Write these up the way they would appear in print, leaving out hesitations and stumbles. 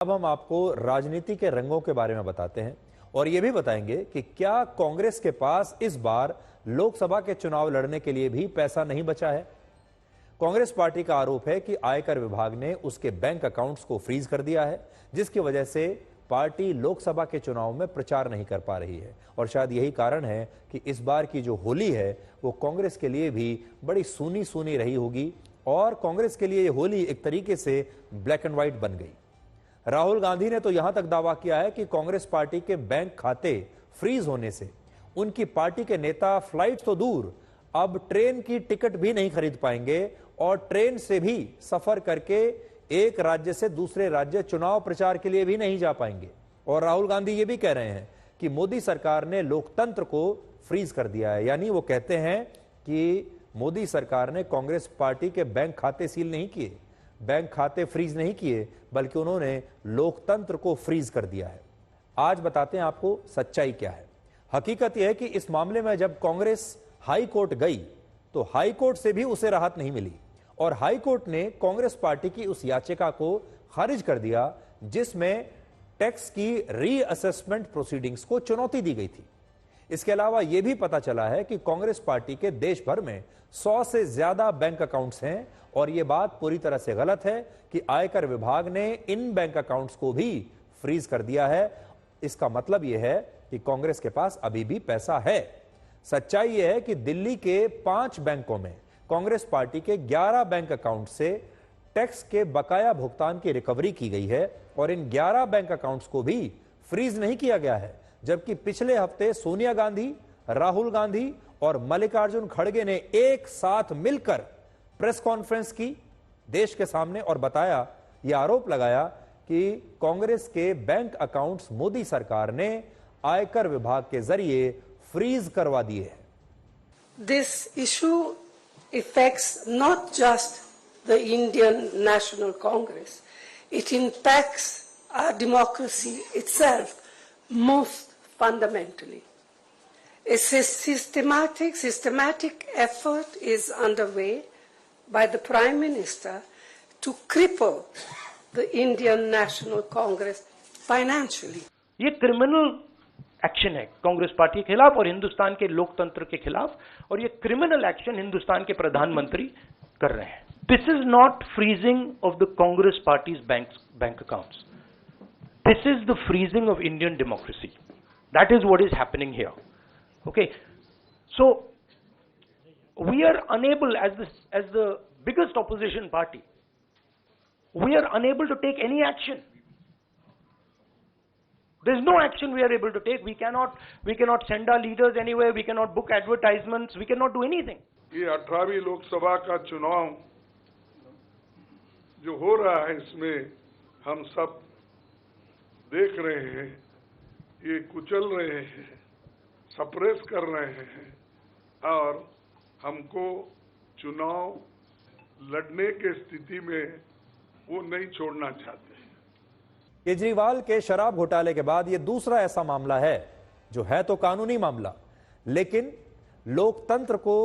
अब हम आपको राजनीति के रंगों के बारे में बताते हैं और यह भी बताएंगे कि क्या कांग्रेस के पास इस बार लोकसभा के चुनाव लड़ने के लिए भी पैसा नहीं बचा है। कांग्रेस पार्टी का आरोप है कि आयकर विभाग ने उसके बैंक अकाउंट्स को फ्रीज कर दिया है, जिसकी वजह से पार्टी लोकसभा के चुनाव में प्रचार नहीं कर पा रही है। और शायद यही कारण है कि इस बार की जो होली है वो कांग्रेस के लिए भी बड़ी सूनी सूनी रही होगी और कांग्रेस के लिए ये होली एक तरीके से ब्लैक एंड व्हाइट बन गई। राहुल गांधी ने तो यहां तक दावा किया है कि कांग्रेस पार्टी के बैंक खाते फ्रीज होने से उनकी पार्टी के नेता फ्लाइट तो दूर, अब ट्रेन की टिकट भी नहीं खरीद पाएंगे और ट्रेन से भी सफर करके एक राज्य से दूसरे राज्य चुनाव प्रचार के लिए भी नहीं जा पाएंगे। और राहुल गांधी ये भी कह रहे हैं कि मोदी सरकार ने लोकतंत्र को फ्रीज कर दिया है, यानी वो कहते हैं कि मोदी सरकार ने कांग्रेस पार्टी के बैंक खाते सील नहीं किए, बैंक खाते फ्रीज नहीं किए, बल्कि उन्होंने लोकतंत्र को फ्रीज कर दिया है। आज बताते हैं आपको सच्चाई क्या है। हकीकत यह है कि इस मामले में जब कांग्रेस हाई कोर्ट गई तो हाई कोर्ट से भी उसे राहत नहीं मिली और हाई कोर्ट ने कांग्रेस पार्टी की उस याचिका को खारिज कर दिया जिसमें टैक्स की रीअसेसमेंट प्रोसीडिंग्स को चुनौती दी गई थी। इसके अलावा यह भी पता चला है कि कांग्रेस पार्टी के देश भर में 100 से ज्यादा बैंक अकाउंट्स हैं और यह बात पूरी तरह से गलत है कि आयकर विभाग ने इन बैंक अकाउंट्स को भी फ्रीज कर दिया है। इसका मतलब यह है कि कांग्रेस के पास अभी भी पैसा है। सच्चाई यह है कि दिल्ली के 5 बैंकों में कांग्रेस पार्टी के 11 बैंक अकाउंट से टैक्स के बकाया भुगतान की रिकवरी की गई है और इन 11 बैंक अकाउंट्स को भी फ्रीज नहीं किया गया है, जबकि पिछले हफ्ते सोनिया गांधी, राहुल गांधी और मल्लिकार्जुन खड़गे ने एक साथ मिलकर प्रेस कॉन्फ्रेंस की देश के सामने और बताया, यह आरोप लगाया कि कांग्रेस के बैंक अकाउंट्स मोदी सरकार ने आयकर विभाग के जरिए फ्रीज करवा दिए हैं। This issue effects not just the Indian National Congress, it impacts our democracy itself most fundamentally. A systematic effort is underway by the Prime Minister to cripple the Indian National Congress financially. ये क्रिमिनल एक्शन है Congress party के खिलाफ और हिंदुस्तान के लोकतंत्र के खिलाफ, और ये क्रिमिनल एक्शन हिंदुस्तान के प्रधानमंत्री कर रहे हैं। This is not freezing of the Congress parties bank accounts. This is the freezing of Indian democracy. That is what is happening here. Okay, so we are unable, as the biggest opposition party, we are unable to take any action. There's no action we are able to take. We cannot send our leaders anywhere. We cannot book advertisements. We cannot do anything. ये 18वीं लोकसभा का चुनाव जो हो रहा है, इसमें हम सब देख रहे हैं, ये कुचल रहे हैं, सप्रेस कर रहे हैं और हमको चुनाव लड़ने के स्थिति में वो नहीं छोड़ना चाहते हैं। केजरीवाल के शराब घोटाले के बाद यह दूसरा ऐसा मामला है जो है तो कानूनी मामला, लेकिन लोकतंत्र को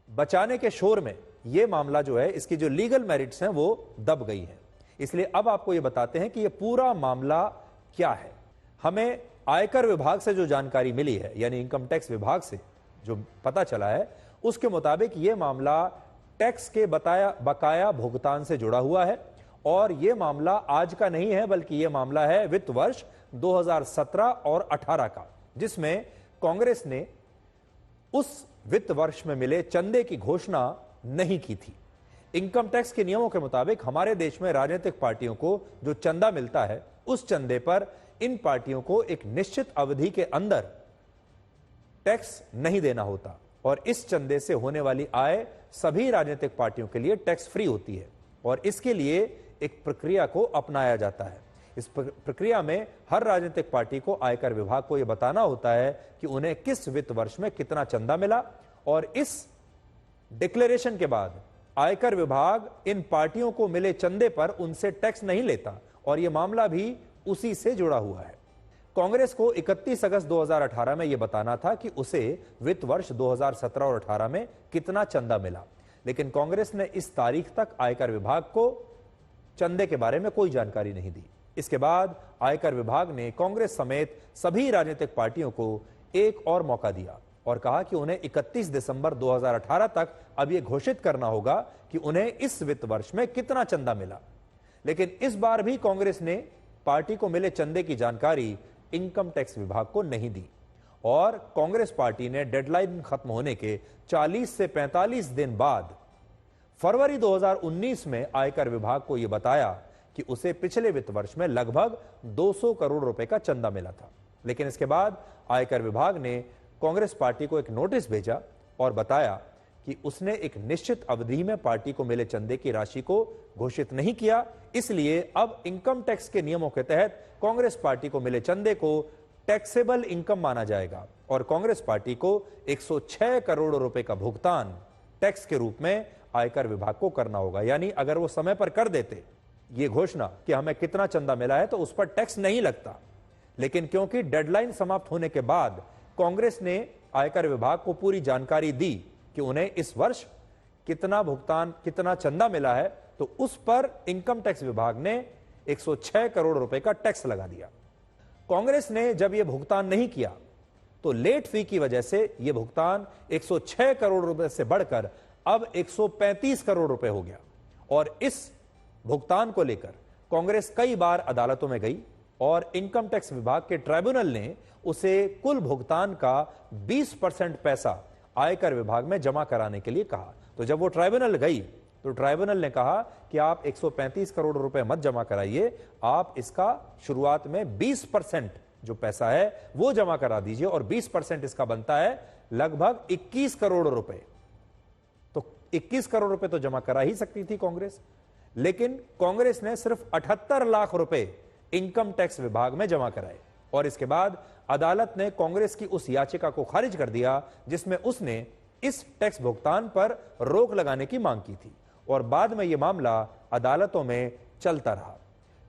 बचाने के शोर में यह मामला जो है, इसकी जो लीगल मेरिट्स हैं वो दब गई है। इसलिए अब आपको यह बताते हैं कि यह पूरा मामला क्या है। हमें आयकर विभाग से जो जानकारी मिली है, यानी इनकम टैक्स विभाग से जो पता चला है, उसके मुताबिक यह मामला टैक्स के बकाया भुगतान से जुड़ा हुआ है और यह मामला आज का नहीं है, बल्कि यह मामला है वित्त वर्ष 2017 और 18 का, जिसमें कांग्रेस ने उस वित्त वर्ष में मिले चंदे की घोषणा नहीं की थी। इनकम टैक्स के नियमों के मुताबिक हमारे देश में राजनीतिक पार्टियों को जो चंदा मिलता है, उस चंदे पर इन पार्टियों को एक निश्चित अवधि के अंदर टैक्स नहीं देना होता और इस चंदे से होने वाली आय सभी राजनीतिक पार्टियों के लिए टैक्स फ्री होती है और इसके लिए एक प्रक्रिया को अपनाया जाता है। इस प्रक्रिया में हर राजनीतिक पार्टी को आयकर विभाग को यह बताना होता है कि उन्हें किस वित्त वर्ष में कितना चंदा मिला और इस डिक्लेरेशन के बाद आयकर विभाग इन पार्टियों को मिले चंदे पर उनसे टैक्स नहीं लेता और यह मामला भी उसी से जुड़ा हुआ है। कांग्रेस को 31 अगस्त 2018 में यह बताना था कि उसे वित्त वर्ष 2017 और 18 में कितना चंदा मिला, लेकिन कांग्रेस ने इस तारीख तक आयकर विभाग को चंदे के बारे में कोई जानकारी नहीं दी। इसके बाद आयकर विभाग ने कांग्रेस समेत सभी राजनीतिक पार्टियों को एक और मौका दिया और कहा कि उन्हें 31 दिसंबर 2018 तक अब यह घोषित करना होगा कि उन्हें इस वित्त वर्ष में कितना चंदा मिला। लेकिन इस बार भी कांग्रेस ने पार्टी को मिले चंदे की जानकारी इनकम टैक्स विभाग को नहीं दी और कांग्रेस पार्टी ने डेडलाइन खत्म होने के 40 से 45 दिन बाद फरवरी 2019 में आयकर विभाग को यह बताया कि उसे पिछले वित्त वर्ष में लगभग 200 करोड़ रुपए का चंदा मिला था। लेकिन इसके बाद आयकर विभाग ने कांग्रेस पार्टी को एक नोटिस भेजा और बताया कि उसने एक निश्चित अवधि में पार्टी को मिले चंदे की राशि को घोषित नहीं किया, इसलिए अब इनकम टैक्स के नियमों के तहत कांग्रेस पार्टी को मिले चंदे को टैक्सेबल इनकम माना जाएगा और कांग्रेस पार्टी को 106 करोड़ रुपए का भुगतान टैक्स के रूप में आयकर विभाग को करना होगा। यानी अगर वो समय पर कर देते ये घोषणा कि हमें कितना चंदा मिला है तो उस पर टैक्स नहीं लगता, लेकिन क्योंकि डेडलाइन समाप्त होने के बाद कांग्रेस ने आयकर विभाग को पूरी जानकारी दी कि उन्हें इस वर्ष कितना चंदा मिला है, तो उस पर इनकम टैक्स विभाग ने 106 करोड़ रुपए का टैक्स लगा दिया। कांग्रेस ने जब यह भुगतान नहीं किया तो लेट फी की वजह से यह भुगतान 106 करोड़ रुपए से बढ़कर अब 135 करोड़ रुपए हो गया और इस भुगतान को लेकर कांग्रेस कई बार अदालतों में गई और इनकम टैक्स विभाग के ट्राइब्यूनल ने उसे कुल भुगतान का 20% पैसा आयकर विभाग में जमा कराने के लिए कहा। तो जब वो ट्राइब्यूनल गई तो ट्राइब्यूनल ने कहा कि आप 135 करोड़ रुपए मत जमा कराइए, आप इसका शुरुआत में 20% जो पैसा है वो जमा करा दीजिए और 20% इसका बनता है लगभग 21 करोड़ रुपए। तो 21 करोड़ रुपए तो जमा करा ही सकती थी कांग्रेस, लेकिन कांग्रेस ने सिर्फ 78 लाख रुपए इनकम टैक्स विभाग में जमा कराए और इसके बाद अदालत ने कांग्रेस की उस याचिका को खारिज कर दिया जिसमें उसने इस टैक्स भुगतान पर रोक लगाने की मांग की थी और बाद में यह मामला अदालतों में चलता रहा।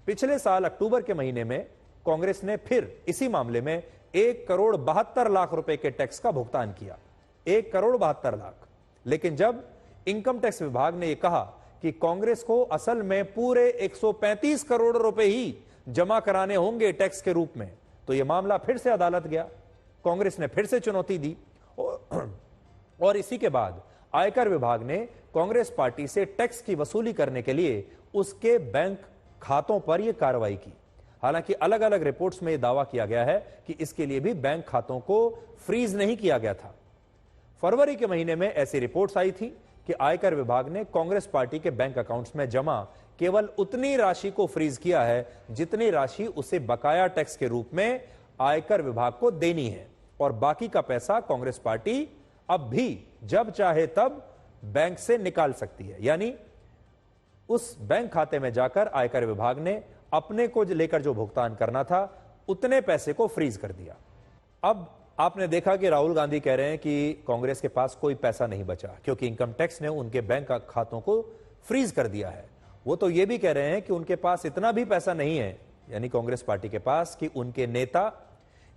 पिछले साल अक्टूबर के महीने में कांग्रेस ने फिर इसी मामले में 1 करोड़ 72 लाख रुपए के टैक्स का भुगतान किया, 1 करोड़ 72 लाख। लेकिन जब इनकम टैक्स विभाग ने यह कहा कि कांग्रेस को असल में पूरे 135 करोड़ रुपए ही जमा कराने होंगे टैक्स के रूप में, तो यह मामला फिर से अदालत गया। कांग्रेस ने फिर से चुनौती दी और इसी के बाद आयकर विभाग ने कांग्रेस पार्टी से टैक्स की वसूली करने के लिए उसके बैंक खातों पर यह कार्रवाई की। हालांकि अलग अलग रिपोर्ट्स में यह दावा किया गया है कि इसके लिए भी बैंक खातों को फ्रीज नहीं किया गया था। फरवरी के महीने में ऐसी रिपोर्ट्स आई थी कि आयकर विभाग ने कांग्रेस पार्टी के बैंक अकाउंट्स में जमा केवल उतनी राशि को फ्रीज किया है जितनी राशि उसे बकाया टैक्स के रूप में आयकर विभाग को देनी है और बाकी का पैसा कांग्रेस पार्टी अब भी जब चाहे तब बैंक से निकाल सकती है। यानी उस बैंक खाते में जाकर आयकर विभाग ने अपने को लेकर जो भुगतान करना था उतने पैसे को फ्रीज कर दिया। अब आपने देखा कि राहुल गांधी कह रहे हैं कि कांग्रेस के पास कोई पैसा नहीं बचा क्योंकि इनकम टैक्स ने उनके बैंक खातों को फ्रीज कर दिया है। वो तो ये भी कह रहे हैं कि उनके पास इतना भी पैसा नहीं है, यानी कांग्रेस पार्टी के पास, कि उनके नेता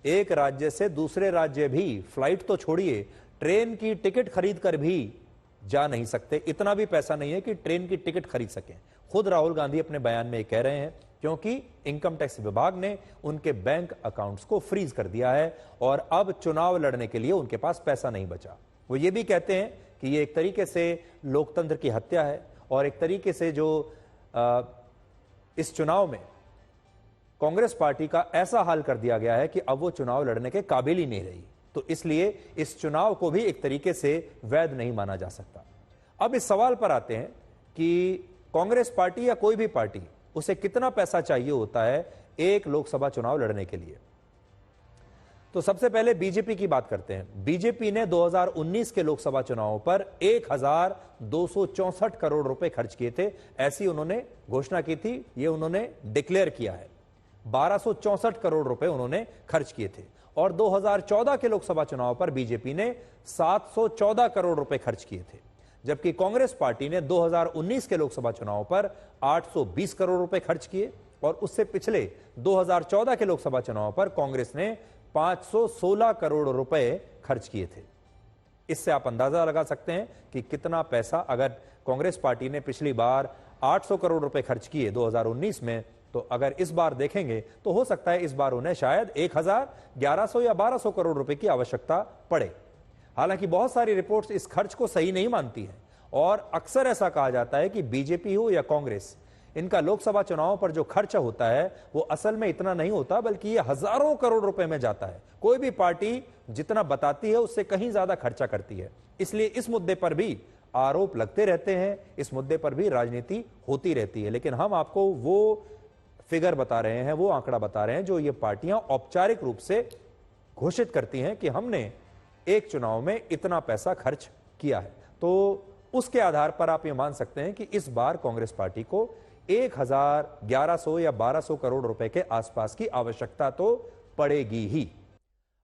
एक राज्य से दूसरे राज्य भी, फ्लाइट तो छोड़िए, ट्रेन की टिकट खरीद कर भी जा नहीं सकते। इतना भी पैसा नहीं है कि ट्रेन की टिकट खरीद सकें। खुद राहुल गांधी अपने बयान में कह रहे हैं क्योंकि इनकम टैक्स विभाग ने उनके बैंक अकाउंट्स को फ्रीज कर दिया है और अब चुनाव लड़ने के लिए उनके पास पैसा नहीं बचा। वो ये भी कहते हैं कि ये एक तरीके से लोकतंत्र की हत्या है और एक तरीके से जो इस चुनाव में कांग्रेस पार्टी का ऐसा हाल कर दिया गया है कि अब वो चुनाव लड़ने के काबिल ही नहीं रही, तो इसलिए इस चुनाव को भी एक तरीके से वैध नहीं माना जा सकता। अब इस सवाल पर आते हैं कि कांग्रेस पार्टी या कोई भी पार्टी, उसे कितना पैसा चाहिए होता है एक लोकसभा चुनाव लड़ने के लिए। तो सबसे पहले बीजेपी की बात करते हैं। बीजेपी ने 2019 के लोकसभा चुनावों पर 1264 करोड़ रुपए खर्च किए थे, ऐसी उन्होंने घोषणा की थी, ये उन्होंने डिक्लेयर किया है। 1264 करोड़ रुपए उन्होंने खर्च किए थे और 2014 के लोकसभा चुनाव पर बीजेपी ने 714 करोड़ रुपए खर्च किए थे, जबकि कांग्रेस पार्टी ने 2019 के लोकसभा चुनाव पर 820 करोड़ रुपए खर्च किए और उससे पिछले 2014 के लोकसभा चुनाव पर कांग्रेस ने 516 करोड़ रुपए खर्च किए थे। इससे आप अंदाजा लगा सकते हैं कि कितना पैसा, अगर कांग्रेस पार्टी ने पिछली बार 800 करोड़ रुपए खर्च किए 2019 में, तो अगर इस बार देखेंगे तो हो सकता है इस बार उन्हें शायद 1100 या 1200 करोड़ रुपए की आवश्यकता पड़े। हालांकि बहुत सारी रिपोर्ट्स इस खर्च को सही नहीं मानती हैं और अक्सर ऐसा कहा जाता है कि बीजेपी हो या कांग्रेस, इनका लोकसभा चुनाव पर जो खर्च होता है वो असल में इतना नहीं होता, बल्कि ये हजारों करोड़ रुपए में जाता है। कोई भी पार्टी जितना बताती है उससे कहीं ज्यादा खर्चा करती है। इसलिए इस मुद्दे पर भी आरोप लगते रहते हैं, इस मुद्दे पर भी राजनीति होती रहती है। लेकिन हम आपको वो फिगर बता रहे हैं, वो आंकड़ा बता रहे हैं जो ये पार्टियां औपचारिक रूप से घोषित करती हैं कि हमने एक चुनाव में इतना पैसा खर्च किया है। तो उसके आधार पर आप ये मान सकते हैं कि इस बार कांग्रेस पार्टी को 1100 या 1200 करोड़ रुपए के आसपास की आवश्यकता तो पड़ेगी ही।